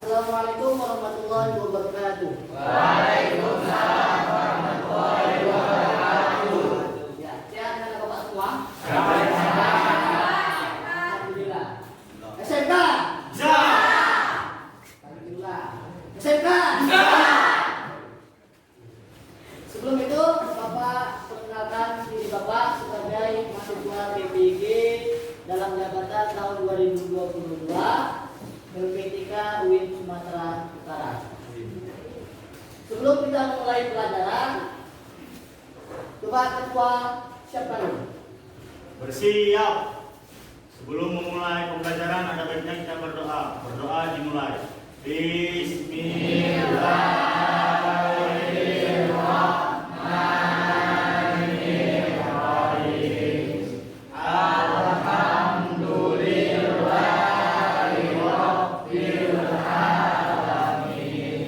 Assalamualaikum warahmatullahi wabarakatuh. Waalaikumsalam warahmatullahi wabarakatuh. Ya, sehat kan Bapak semua? Alhamdulillah. SMK? Ja. Alhamdulillah. SMK? Ja. Sebelum itu, Bapak perkenalkan diri Bapak sebagai mahasiswa PPG dalam jabatan tahun 2022 LPTK UIN Sumatera Utara. Sebelum kita mulai pelajaran, coba ketua siapkan dulu. Bersiap. Sebelum memulai pembelajaran ada baiknya kita berdoa. Berdoa dimulai. Bismillahirrahmanirrahim. Alhamdulillahirabbil alamin.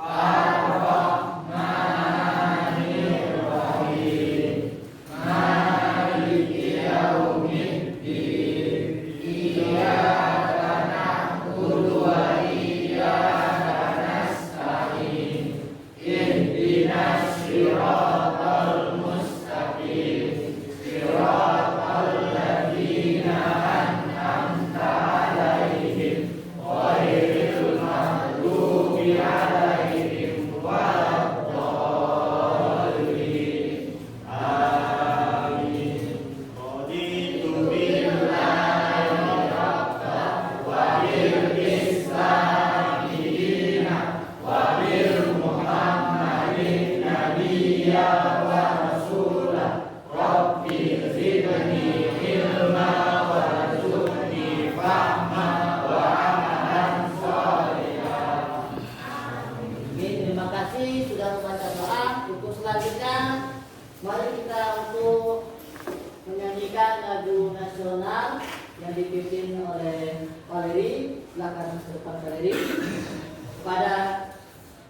Ar-Rahmanir Rahim. Maliki yaumiddin. Iyyaka na'budu wa iyyaka nasta'in. Ihdinas siratal mustaqim. Siratal ladzina an'amta 'alaihim ghairil maghdubi 'alaihim waladdallin. Amin. Raditu billahi rabban wa bil islami dinan wa bil muhammadin nabiyya wa rasulah. Rabbi zidni ilma warzuqni fahma wa amalan shalihan. Oke, terima kasih sudah membaca doa. Untuk selanjutnya, mari kita untuk menyanyikan lagu nasional yang dipimpin oleh Valeri. Silakan depan Valeri. Kepada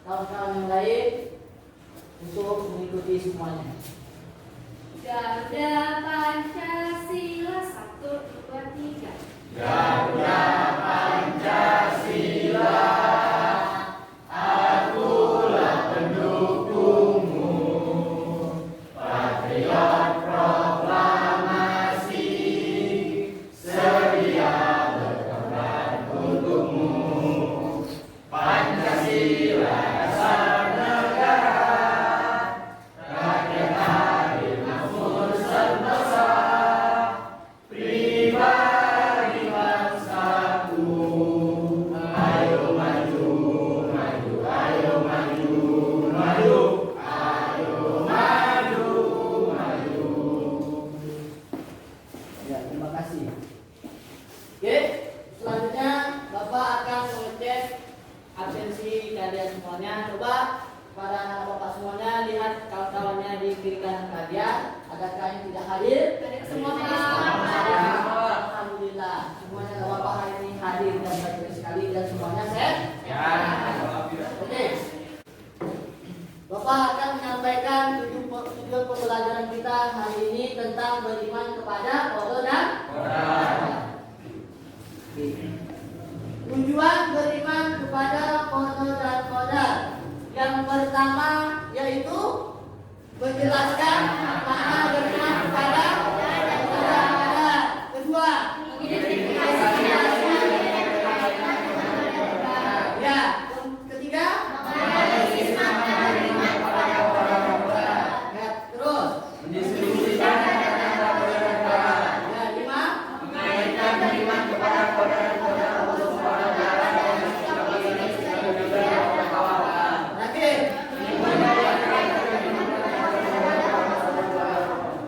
kawan-kawan yang lain untuk mengikuti semuanya. Garuda Pancasila 1, 2, 3. Garuda Pancasila, akulah pendukungmu. Patriot proklamasi, sedia berkorban untukmu. Pancasila dasar negara, rakyat adil makmur sentosa, pribadi bangsaku. Ayo maju, maju, ayo maju, maju, ayo maju, maju. Ya, terima kasih. Oke, selanjutnya Bapak akan mengecek absensi kalian semuanya. Coba para anak Bapak semuanya lihat kawan-kawannya di kiri kanan kalian. Adakah yang tidak hadir? Semua Hadir. Alhamdulillah, semuanya anak Bapak hari ini hadir dan baik sekali dan semuanya sehat. Oke. Bapak akan menyampaikan tujuan pembelajaran kita hari ini tentang beriman kepada Allah dan tujuan beriman kepada qada dan qadar. Yang pertama yaitu menjelaskan makna beriman kepada qada dan qadar. Kedua, ya, ketiga, ya, terus, ya, lima, terakhir.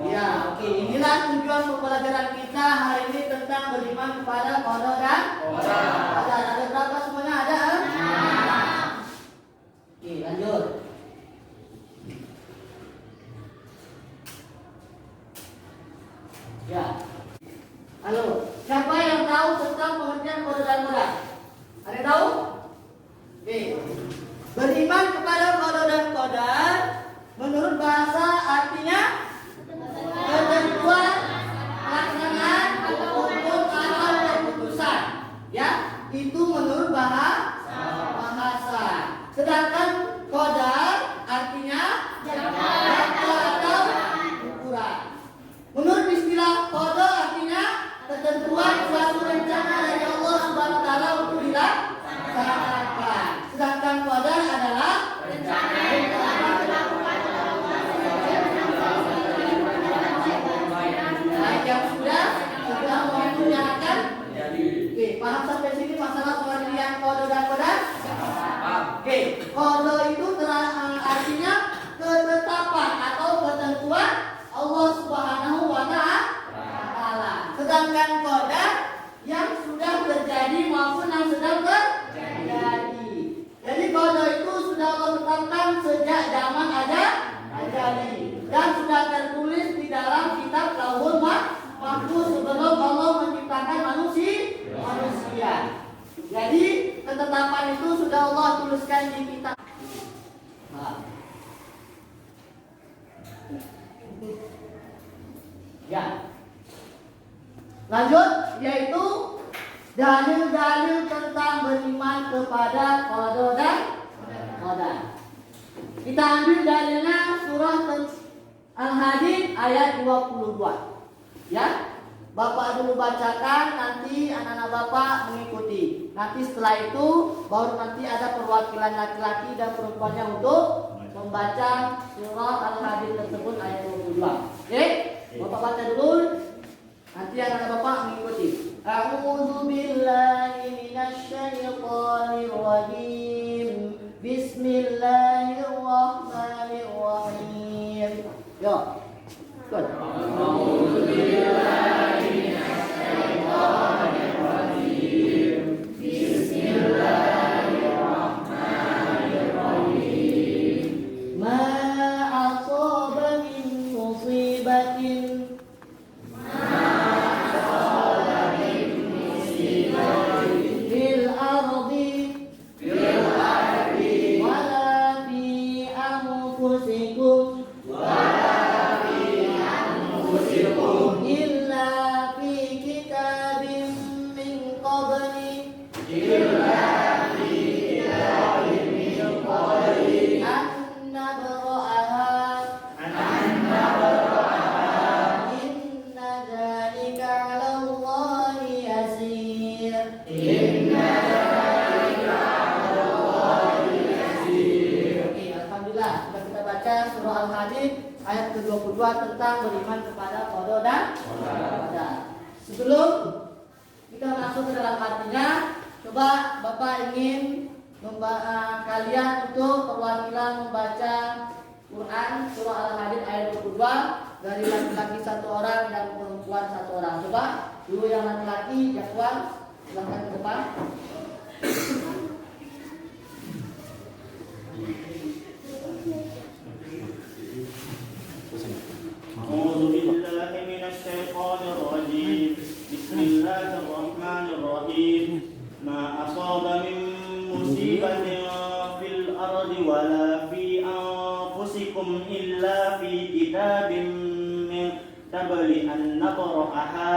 Ya, oke. Inilah tujuan pembelajaran kita hari ini tentang beriman kepada qada dan qadar. Ada berapa semuanya? Ada? Oke, lanjut. Ya. Halo, siapa yang tahu tentang pengertian qada dan qadar? Ada yang tahu? Oke. Beriman kepada qada dan qadar menurut bahasa artinya ketentuan, pelaksanaan, hukum atau keputusan. Ya, itu menurut bahasa Jangka atau ukuran. Menurut istilah qada artinya ketentuan suatu rencana dari Allah Subhanahu wa taala untuk dilaksanakan. Sedangkan qadar adalah rencana yang telah dilakukan oleh Allah baik yang sudah maupun yang akan terjadi. Oke, paham sampai sini masalah pengertian qada dan qadar? Oke, qada itu artinya ketetapan atau ketentuan Allah Subhanahu wa taala. Sedangkan qadar yang sudah terjadi maupun yang sedang terjadi. Jadi qadar itu sudah Allah tetapkan sejak zaman ajali dan sudah tertulis di dalam kitab Lauhul Mahfuz sebelum Allah menciptakan manusia. Jadi ketetapan itu sudah Allah tuliskan di kitab. Ya. Lanjut, yaitu dalil-dalil tentang beriman kepada qada dan qadar. Kita ambil dalilnya surah Al-Hadid ayat 22. Ya. Bapak dulu bacakan, nanti anak-anak Bapak mengikuti. Nanti setelah itu baru nanti ada perwakilan laki-laki dan perempuannya untuk membaca surah Al-Hadid tersebut ayat 22. Oke? Bapak baca dulu. Nanti anak-anak Bapak mengikuti. A'udzu billahi minasy syaithanir rajim. Bismillahirrahmanirrahim. Yo. Good. A'udzu billahi minasy syaithanir rajim. Bismillahirrahmanirrahim. Ma asaba min musibatin ayat ke-22 tentang beriman kepada qada dan qadar. Sebelum kita masuk ke dalam artinya, coba Bapak ingin kalian untuk perwakilan membaca Quran surah Al-Hadid ayat 22 dari laki-laki 1 orang dan perempuan 1 orang. Coba dulu yang laki-laki, Jakwal, silakan ke depan. أعوذ بالله من الشيطان الرجيم بسم الله الرحمن الرحيم ما أصاب من مصيبة في الأرض ولا في أنفسكم إلا في كتاب من قبل أن نبرأها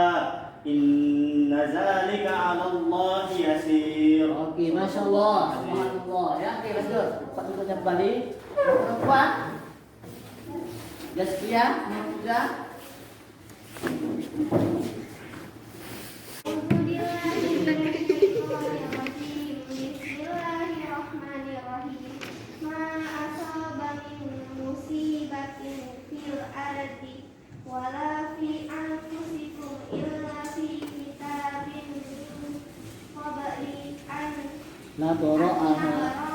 إن ذلك على الله يسير. Oke, Masya Allah, Subhanallah. Ya, oke, let's go. Pak tutup kembali. Perempuan Jaskia, Muda. Bismillahirrahmanirrahim. Ma asaba min musibatin fil ardi wala fi anfusikum illa fi kitabin min qabli an nabra'aha.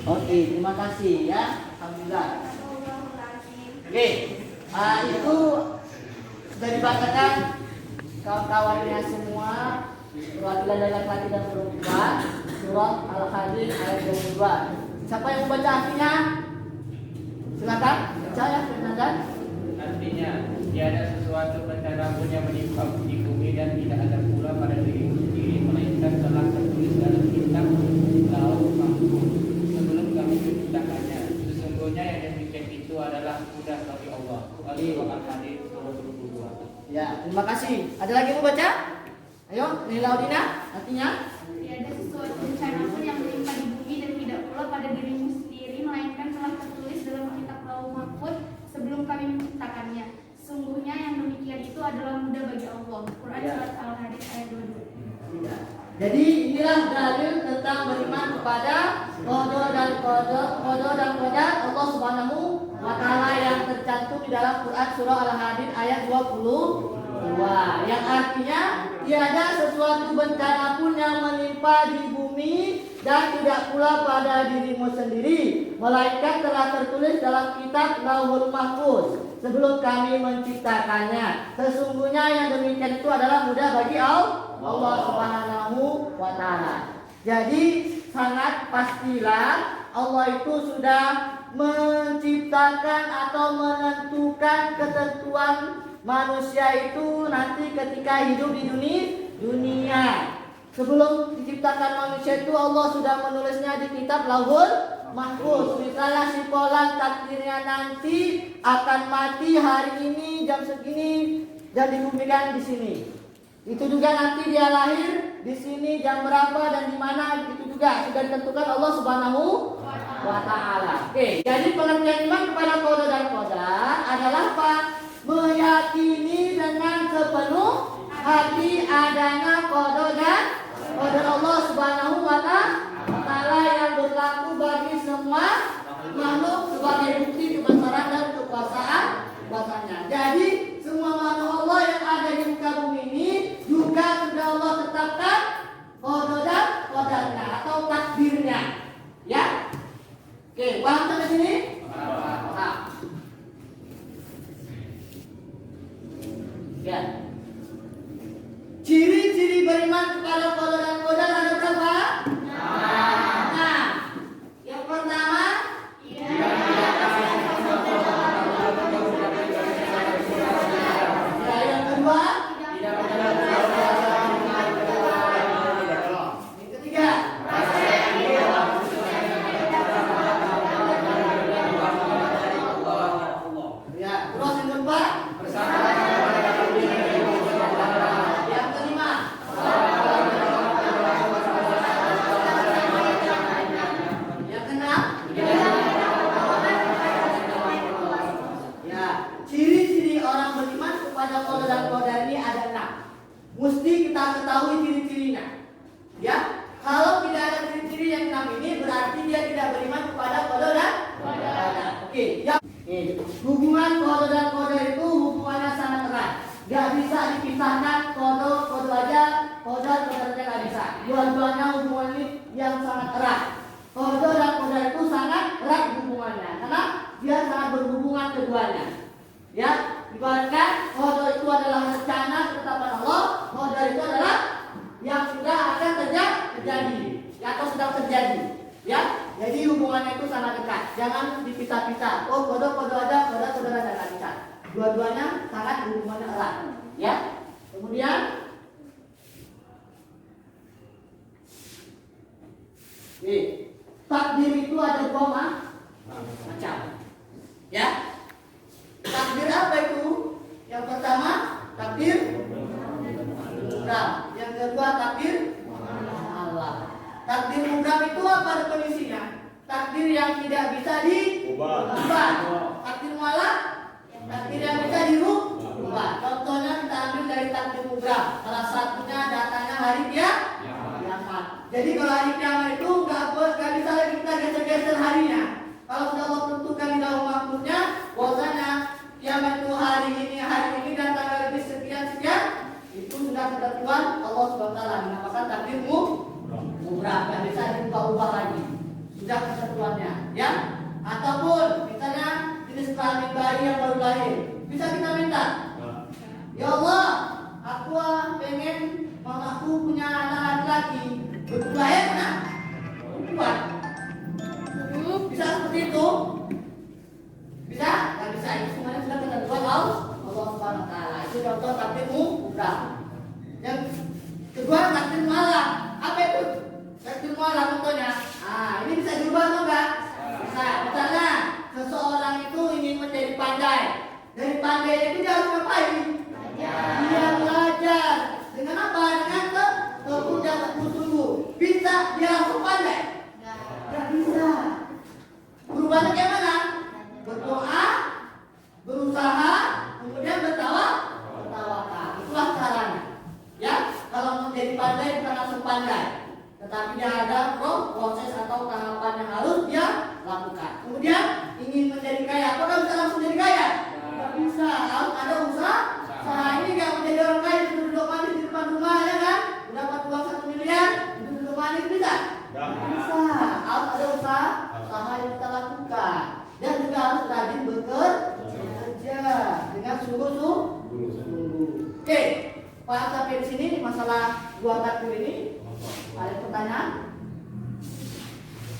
Oke, terima kasih ya. Alhamdulillah. Oke, itu sudah dibacakan kawan-kawannya semua, perwakilan dari laki-laki dan perempuan, surah Al-Hadid ayat 22. Siapa yang membaca artinya? Silakan, baca ya, Fernandan. Artinya, tiada sesuatu bencana pun yang menimpa di bumi dan tidak ada pula pada dirimu sendiri, melainkan telah tertulis dalam kitab Lauhul Mahfuz sebelum kami menciptakannya. Sesungguhnya yang demikian itu adalah mudah bagi Allah. Al-Hadid 22. Ya, terima kasih. Ada lagi yang mau baca? Ayo, Nilaudina, artinya? Tiada sesuatu bencana pun yang menimpa di bumi dan dalil tentang beriman kepada qada dan qadar Allah Subhanahu wa taala yang tercantum di dalam Quran surah Al-Hadid ayat 22, yang artinya tiada sesuatu bencana pun yang menimpa di bumi dan tidak pula pada dirimu sendiri, melainkan telah tertulis dalam kitab Lauhul Mahfuz sebelum kami menciptakannya. Sesungguhnya yang demikian itu adalah mudah bagi Allah Subhanahu wa taala. Jadi sangat pastilah Allah itu sudah menciptakan atau menentukan ketentuan manusia itu nanti ketika hidup di dunia. Sebelum diciptakan manusia itu Allah sudah menulisnya di kitab Lauhul Mahfuz. Misalnya si Polan takdirnya nanti akan mati hari ini jam segini dan dikuburkan di sini. Itu juga nanti dia lahir di sini jam berapa dan di mana, itu juga sudah ditentukan Allah Subhanahu wa taala. Oke, jadi pengertian iman kepada qada dan qadar adalah apa? Meyakini dengan sepenuh hati adanya qada dan qadar Allah Subhanahu wa taala yang berlaku bagi semua makhluk sebagai bukti kebesaran dan kekuasaannya. Jadi semua makhluk Allah yang ada di muka bumi ini juga sudah Allah tetapkan qada dan qadarnya atau takdirnya. Ya? Oke, paham sampai sini? Paham. Ya. Ciri-ciri beriman kepada qada dan qadar ada berapa? Nah, yang pertama, yang kedua, yang ketiga, ya, terus yang keempat, yang kelima, yang keenam, ya, ciri-ciri orang beriman kepada qada dan qadar ini ada 6. Mesti kita ketahui ciri-cirinya. Ya, kalau tidak ada ciri-ciri yang 6 ini berarti dia tidak beriman kepada qada dan qadar. Oke, ya. Hubungan qada dan qadar itu hubungannya sangat erat. Gak bisa dipisahkan qada aja, qadar nggak bisa. Dua-duanya hubungannya yang sangat erat. Qada dan qadar itu sangat erat hubungannya karena dia sangat berhubungan keduanya. Ya, ibaratkan qada itu adalah rencana ketetapan Allah, qadar itu adalah yang sudah akan terjadi, ya, atau sedang terjadi. Ya, jadi hubungannya itu sangat dekat. Jangan dipisah-pisah. Oh, qada ada, qadar ada, nggak bisa. Dua-duanya sangat hubungannya erat. Ya, kemudian takdir itu ada dua macam. Ya, takdir apa itu? Yang pertama takdir mugram, yang kedua takdir Allah. Takdir mugram itu apa definisinya? Takdir yang tidak bisa diubah. Takdir mualaf, takdir yang bisa dirubah. Contohnya kita ambil dari takdir mugram. Salah satunya datanya hari kiamat. Jadi kalau hari kiamat itu nggak bisa lagi kita geser-geser harinya. Kalau sudah Allah tentukan di dalam waktunya, bahwasanya kiamat itu hari ini dan tanggal ini sekian, itu sudah ketentuan Allah Subhanahu wa taala, dinamakan takdir mugram, nggak bisa diubah-ubah lagi. Sudah ketentuannya, ya. Ataupun misalnya jenis kelamin bayi yang baru lahir, bisa kita minta, ya Allah, aku pengen aku punya anak laki-laki, betul lahir mana? Perempuan. Bisa seperti itu? Bisa? Nggak bisa. Itu semuanya sudah ketentuan Allah Subhanahu wa taala. Itu contoh takdir mugram. Yang kedua takdir mualaf. Apa itu? Takdir mualaf contohnya. Ini bisa diubah atau enggak? Bisa. Misalnya seseorang itu ingin menjadi pandai. Dari pandai itu dia harus ngapain? Dia belajar. Dengan apa? Dengan tekun dan sungguh. Bisa dia langsung pandai? Nggak bisa. Perubahannya kayak mana? Berdoa, berusaha, kemudian bertawakal. Itulah caranya. Ya, kalau mau menjadi pandai bukan langsung pandai, tetapi lakukan. Kemudian ingin menjadi kaya, apakah bisa langsung jadi kaya? Tidak bisa, harus ada usaha. Ini nggak menjadi orang kaya duduk manis di depan rumah, ya kan? Dapat uang 1 miliar, duduk manis bisa? Bisa, harus ada usaha yang kita lakukan. Dan juga harus rajin bekerja dengan sungguh-sungguh. Oke, Pak sampai di sini masalah dua takdir ini. Ada pertanyaan?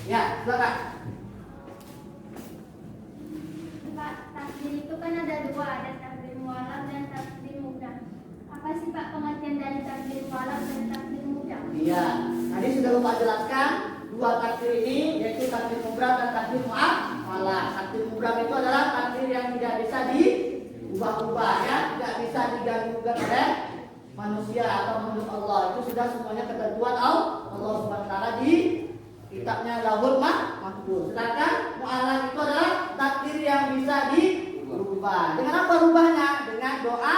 Ya, silakan. Pak, takdir itu kan ada dua, ada takdir mualaf dan takdir mudah. Apa sih Pak pengertian dari takdir mualaf dan takdir mudah? Iya, tadi sudah Bapak jelaskan dua takdir ini, yaitu takdir mubrah dan takdir mu'amalah. Takdir mubrah itu adalah takdir yang tidak bisa diubah-ubah, ya, tidak bisa diganggu-gugat oleh manusia atau menurut Allah. Itu sudah semuanya ketentuan Allah SWT di kitabnya Lauhul Mahfuz. Sedangkan mu'amalah itu adalah takdir yang bisa dirubah. Dengan apa rubahnya? Dengan doa,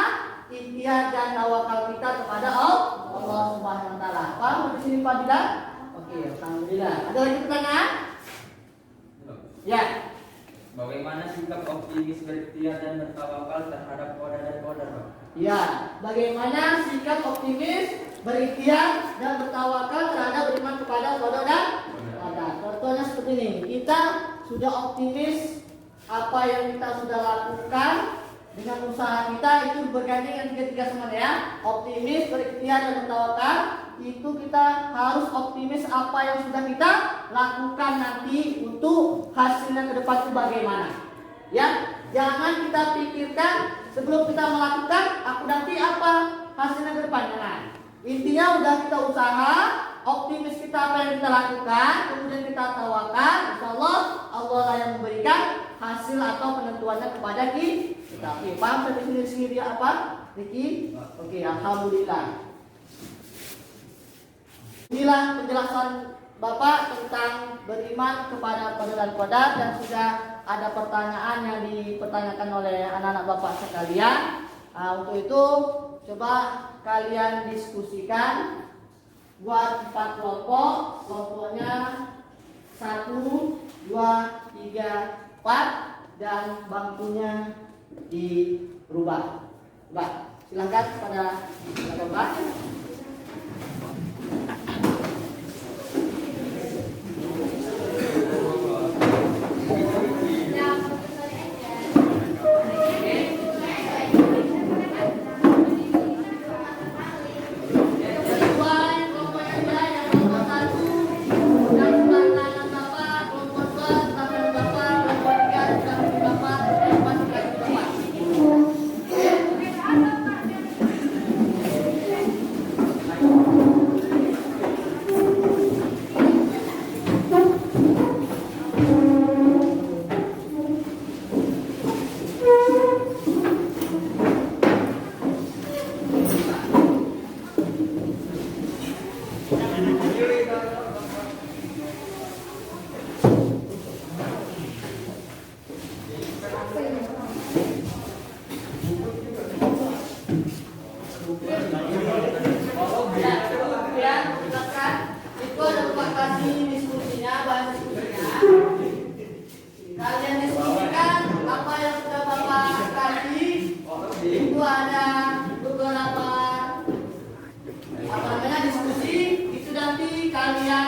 ikhtiar dan tawakal kita kepada Allah Subhanahu wa taala. Paham di sini Pak Dilan? Oke, alhamdulillah. Ada lagi pertanyaan? Ya. Bagaimana sikap optimis berikhtiar dan bertawakal terhadap qadar dan qadar, Pak? Ya, bagaimana sikap optimis berikhtiar dan bertawakal terhadap beriman kepada qadar dan qadar. Contohnya seperti ini. Kita sudah optimis apa yang kita sudah lakukan dengan usaha kita itu bergandengan dengan tiga-tiga semuanya, ya. Optimis, berikhtiar dan bertawakal. Itu kita harus optimis apa yang sudah kita lakukan nanti untuk hasilnya ke depan itu bagaimana. Ya, jangan kita pikirkan sebelum kita melakukan aku nanti apa hasilnya ke depan. Jangan. Intinya udah kita usaha, optimis kita apa yang kita lakukan, kemudian kita tawakal, insyaallah Allah lah yang memberikan hasil atau penentuannya kepada kita. Oke, paham sampai sini dia apa? Riki? Oke, alhamdulillah. Inilah penjelasan Bapak tentang beriman kepada qadar dan qadar, dan sudah ada pertanyaan yang dipertanyakan oleh anak-anak Bapak sekalian. Untuk itu coba kalian diskusikan, buat 4 kelompok, kelompoknya 1, 2, 3, 4, dan bangkunya dirubah. Silakan pada Bapak. Kalian diskusikan apa yang sudah Bapak kasih. Itu ada beberapa diskusi. Itu nanti kalian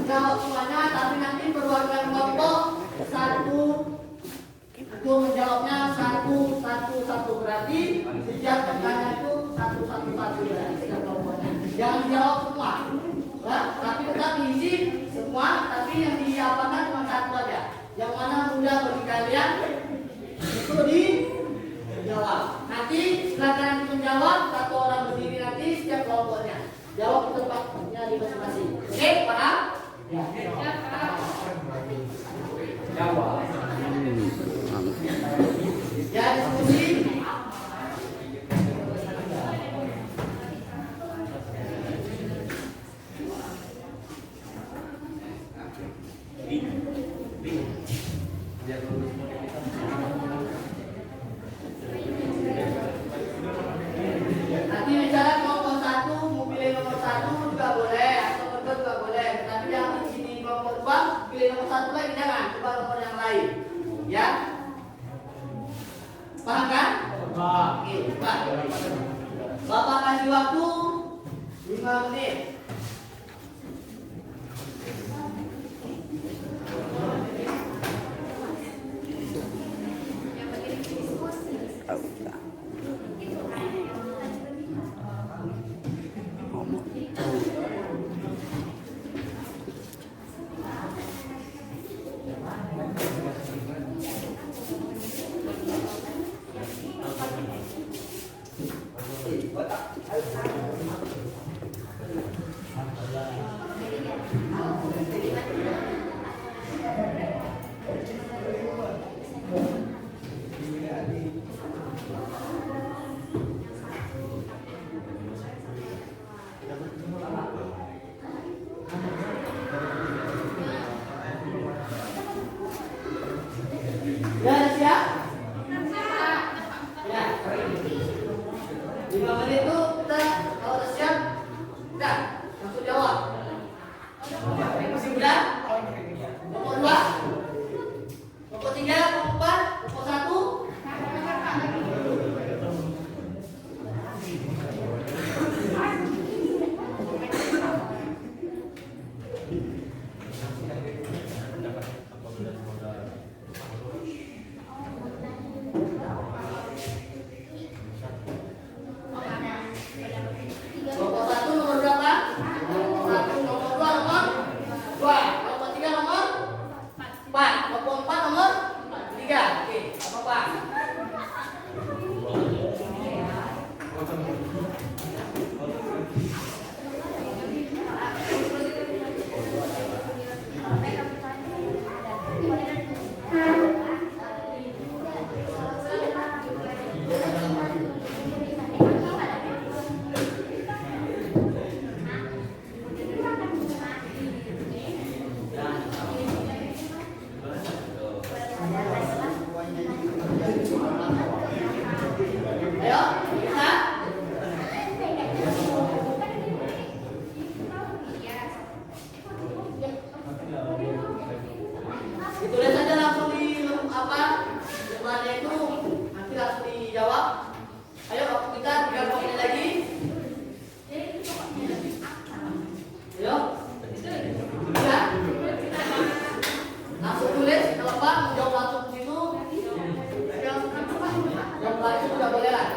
jawab semuanya, tapi nanti perwakilan kelompok 1 itu menjawabnya satu. Berarti setiap pertanyaan itu satu berarti setiap kelompoknya. Jangan dijawab semua. Ya, tapi tetap diisi semua, tapi yang diapakan cuma 1 aja. Yang mana mudah bagi kalian itu dijawab. Nanti setelah kalian menjawab, 1 orang berdiri nanti setiap kelompoknya. Jawab di tempatnya di masing-masing. Oke, paham? Ya. Jawab. Ya, diskusi. Nanti misalnya kelompok 1 mau pilih nomor 1 juga boleh, atau nomor 2 juga boleh. Tapi yang di sini kelompok 2 pilih nomor 1 lagi, jangan. Coba nomor yang lain. Ya. Paham kan? Oke, coba. Bapak kasih waktu 5 menit. Ya, siap? Ya. 5 menit itu kita kalau udah siap, udah langsung jawab. Masih udah? Nomor 2, nomor 3, nomor 4, nomor 1. Nomor 1 nomor berapa? Nomor 1, nomor 2, nomor 2. Nomor 3 nomor 4. Nomor 4 nomor 3. Oke, apa? Ayo, bisa? Ditulis saja langsung di apa? Lembarnya itu nanti langsung dijawab. Ayo kita 3 menit lagi. Ayo. Bisa? Langsung tulis, kalau Pak menjawab langsung di situ. Yang lain itu sudah boleh lah.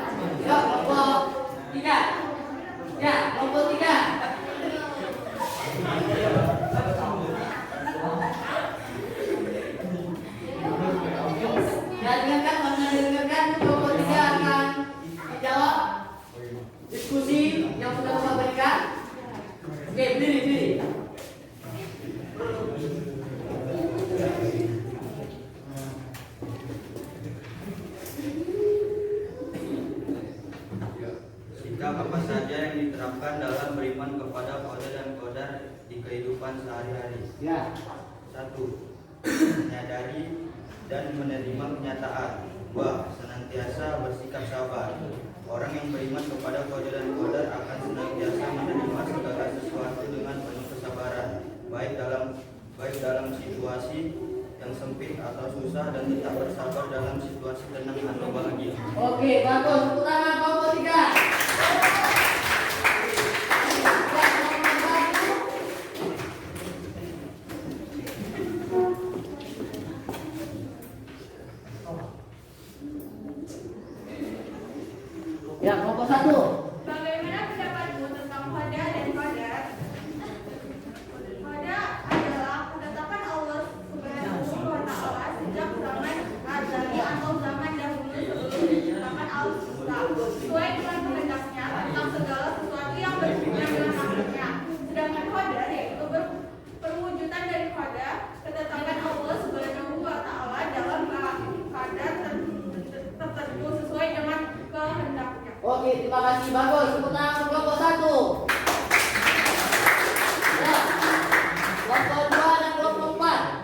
Ya, nomor 3. Ya, nomor 3. Ya, dengarkan, mana dengarkan, nomor 3 akan dijawab diskusi yang sudah Bapak berikan. Oke, berdiri. Sikap apa saja yang diterapkan dalam beriman kepada qada dan qadar di kehidupan sehari-hari? Ya. 1. Menyadari dan menerima kenyataan. 2. Senantiasa bersikap sabar. Orang yang beriman kepada qada dan qadar akan senantiasa menerima segala sesuatu dengan penuh kesabaran, baik dalam situasi yang sempit atau susah, dan tetap bersabar dalam situasi tenang atau bahagia. Oke, bagus. Tepuk tangan nomor 3. Ya, nomor 1. Bagaimana pendapatmu tentang qada dan qadar? Qada adalah ketetapan Allah Subhanahu wa Ta'ala sejak zaman azali atau zaman dahulu sebelum diciptakan alam semesta, sesuai dengan kehendaknya tentang segala sesuatu yang berhubungan dengan makhluknya. Sedangkan qadar yaitu perwujudan dari qada, ketetapan Allah Subhanahu wa Ta'ala dalam keadaan tertentu sesuai dengan kehendaknya. Oke, terima kasih. Bagus. Tepuk tangan kelompok 1. Ya. Kelompok 2 dan kelompok 4.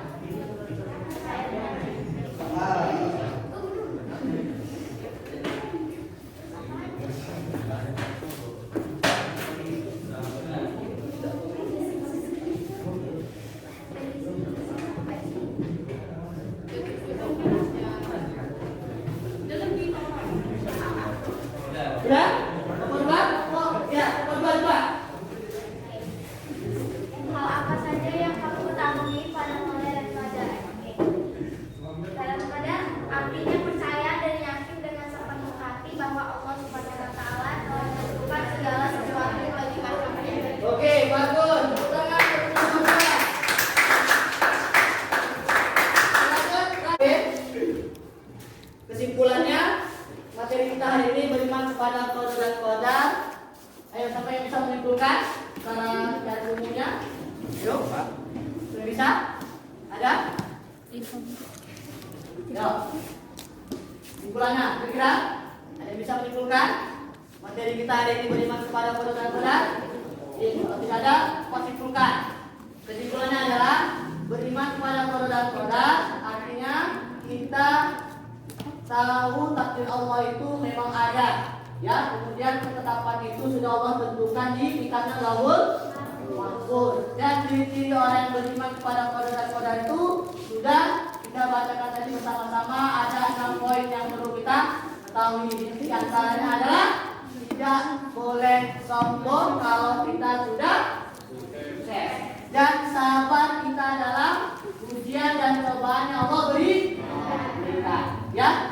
bisa? Ada? Yuk. Simpulannya, kira-kira ada yang bisa menyimpulkan materi kita hari ini beriman kepada kodar dan kodar? Kalau tidak ada, simpulkan. Kesimpulannya adalah beriman kepada kodar dan kodar artinya kita tahu takdir Allah itu memang ada, ya. Kemudian ketetapan itu sudah Allah tentukan di kitabnya Lauhul Mahfuz. Dan ciri-ciri orang yang beriman kepada kodar dan kodar itu sudah kita bacakan tadi bersama-sama. Ada 6 poin yang perlu kita ketahui. Di antaranya adalah tidak boleh sombong kalau kita sudah sukses, dan sabar kita dalam ujian dan cobaan yang Allah berikan, ya.